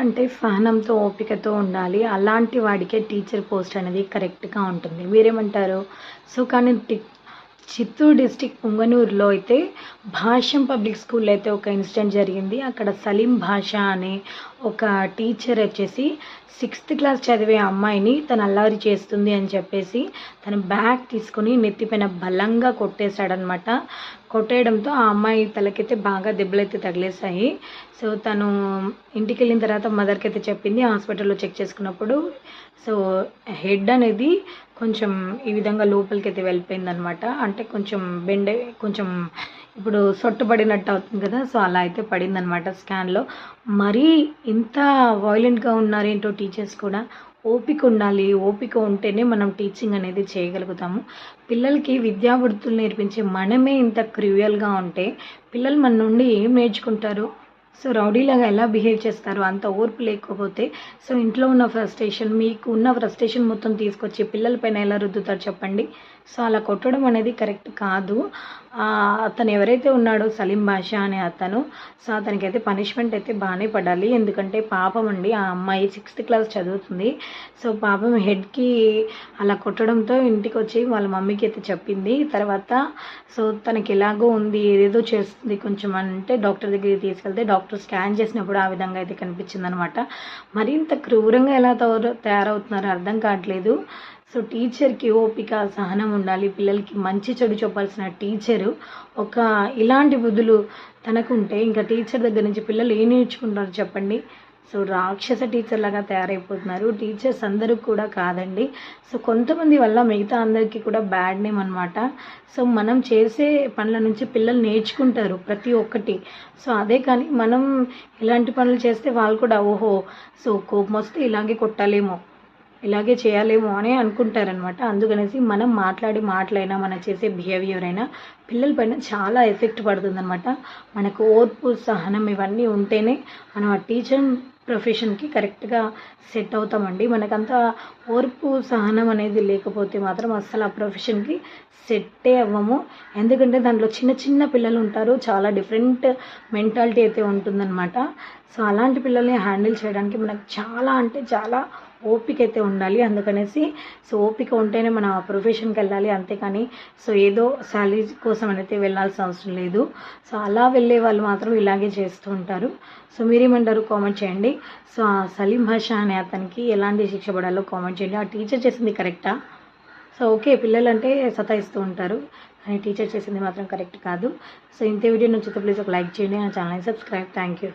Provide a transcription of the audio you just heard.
అంటే సహనంతో, ఓపికతో ఉండాలి. అలాంటి వాడికే టీచర్ పోస్ట్ అనేది కరెక్ట్‌గా ఉంటుంది. మీరేమంటారు? సో, కానీ చిత్తూరు డిస్ట్రిక్ట్ పుంగనూరులో అయితే భాష్యం పబ్లిక్ స్కూల్‌లో అయితే ఒక ఇన్సిడెంట్ జరిగింది. అక్కడ సలీం భాషా అనే ఒక టీచర్ వచ్చేసి 6థ్ క్లాస్ చదివే అమ్మాయిని తను అల్లరి చేస్తుంది అని చెప్పేసి తన బ్యాగ్ తీసుకొని నెత్తిపైన బలంగా కొట్టేశాడనమాట. కొట్టేయడంతో ఆ అమ్మాయి తలకైతే బాగా దెబ్బలైతే తగిలేశాయి. సో, తను ఇంటికెళ్ళిన తర్వాత మదర్‌కి అయితే చెప్పింది. హాస్పిటల్‌లో చెక్ చేసుకున్నప్పుడు సో, హెడ్ అనేది కొంచెం ఈ విధంగా లోపలికైతే వెళ్ళిపోయిందనమాట. అంటే కొంచెం ఇప్పుడు సొట్టబడినట్టు అవుతుంది కదా! సో, అలా అయితే పడిందనమాట స్కాన్‌లో. మరీ ఇంత వయలెంట్‌గా ఉన్నారేంటో టీచర్స్ కూడా. ఓపిక ఉండాలి. ఓపిక ఉంటేనే మనం టీచింగ్ అనేది చేయగలుగుతాము. పిల్లలకి విద్యాబుద్ధులు నేర్పించే మనమే ఇంత క్రూయల్‌గా ఉంటే పిల్లలు మన నుండి ఏం నేర్చుకుంటారు? సో, రౌడీలాగా ఎలా బిహేవ్ చేస్తారు? అంత ఓర్పు లేకపోతే సో, ఇంట్లో ఉన్న మీకు ఉన్న ఫ్రస్ట్రేషన్ మొత్తం తీసుకొచ్చి పిల్లల పైన ఎలా రుద్దుతారు చెప్పండి? సో, అలా కొట్టడం అనేది కరెక్ట్ కాదు. అతను ఎవరైతే ఉన్నాడో సలీం బాషా అనే అతను, సో, అతనికైతే పనిష్మెంట్ అయితే బాగానే పడాలి. ఎందుకంటే పాపం అండి ఆ అమ్మాయి 6థ్ క్లాస్ చదువుతుంది. సో, పాపం హెడ్‌కి అలా కొట్టడంతో ఇంటికొచ్చి వాళ్ళ మమ్మీకి అయితే చెప్పింది. తర్వాత సో, తనకి ఎలాగో ఉంది, ఏదేదో చేస్తుంది కొంచెం అంటే డాక్టర్ దగ్గరికి తీసుకెళ్తే డాక్టర్ స్కాన్ చేసినప్పుడు ఆ విధంగా అయితే కనిపించిందనమాట. మరింత క్రూరంగా ఎలా తయారవుతున్నారో అర్థం కావట్లేదు. సో, టీచర్‌కి ఓపిక, సహనం ఉండాలి. పిల్లలకి మంచి చెడు చెప్పాల్సిన టీచరు ఇలాంటి బుద్ధులు తనకుంటే ఇంకా టీచర్ దగ్గర నుంచి పిల్లలు ఏం నేర్చుకుంటారు చెప్పండి? సో, రాక్షస టీచర్‌లాగా తయారైపోతున్నారు. టీచర్స్ అందరూ కూడా కాదండి. సో, కొంతమంది వల్ల మిగతా అందరికీ కూడా బ్యాడ్ నేమ్ అనమాట. సో, మనం చేసే పనుల నుంచి పిల్లలు నేర్చుకుంటారు ప్రతి ఒక్కటి. సో, అదే కానీ మనం ఇలాంటి పనులు చేస్తే వాళ్ళు కూడా ఓహో! సో, కోపమొస్తే ఇలాగే కొట్టాలేమో, ఇలాగే చేయాలేమో అని అనుకుంటారనమాట. అందుకనేసి మనం మాట్లాడే మాటలైనా, మనం చేసే బిహేవియర్ అయినా పిల్లల పైన చాలా ఎఫెక్ట్ పడుతుందనమాట. మనకు ఓర్పు, సహనం ఇవన్నీ ఉంటేనే మనం ఆ టీచర్ ప్రొఫెషన్‌కి కరెక్ట్‌గా సెట్ అవుతామండి. మనకంత ఓర్పు, సహనం అనేది లేకపోతే మాత్రం అస్సలు ఆ ప్రొఫెషన్‌కి సెట్టే అవ్వము. ఎందుకంటే దాంట్లో చిన్న చిన్న పిల్లలు ఉంటారు. చాలా డిఫరెంట్ మెంటాలిటీ అయితే ఉంటుందన్నమాట. సో, అలాంటి పిల్లల్ని హ్యాండిల్ చేయడానికి మనకు చాలా అంటే చాలా ఓపిక అయితే ఉండాలి. అందుకనేసి సో, ఓపిక ఉంటేనే మనం ఆ ప్రొఫెషన్‌కి వెళ్ళాలి. అంతేకాని సో, ఏదో సాలరీ కోసం అయితే వెళ్ళాల్సిన అవసరం లేదు. సో, అలా వెళ్ళే వాళ్ళు మాత్రం ఇలాగే చేస్తూ ఉంటారు. సో, మీరేమంటారు కామెంట్ చేయండి. సో, ఆ సలీం భాషా అనే అతనికి ఎలాంటి శిక్ష పడాలో కామెంట్ చేయండి. ఆ టీచర్ చేసింది కరెక్టా? సో, ఓకే, పిల్లలంటే సతాయిస్తూ ఉంటారు. కానీ టీచర్ చేసింది మాత్రం కరెక్ట్ కాదు. సో, ఇంతే వీడియో నచ్చితే ప్లీజ్ ఒక లైక్ చేయండి. నా ఛానల్‌ని సబ్స్క్రైబ్. Thank you.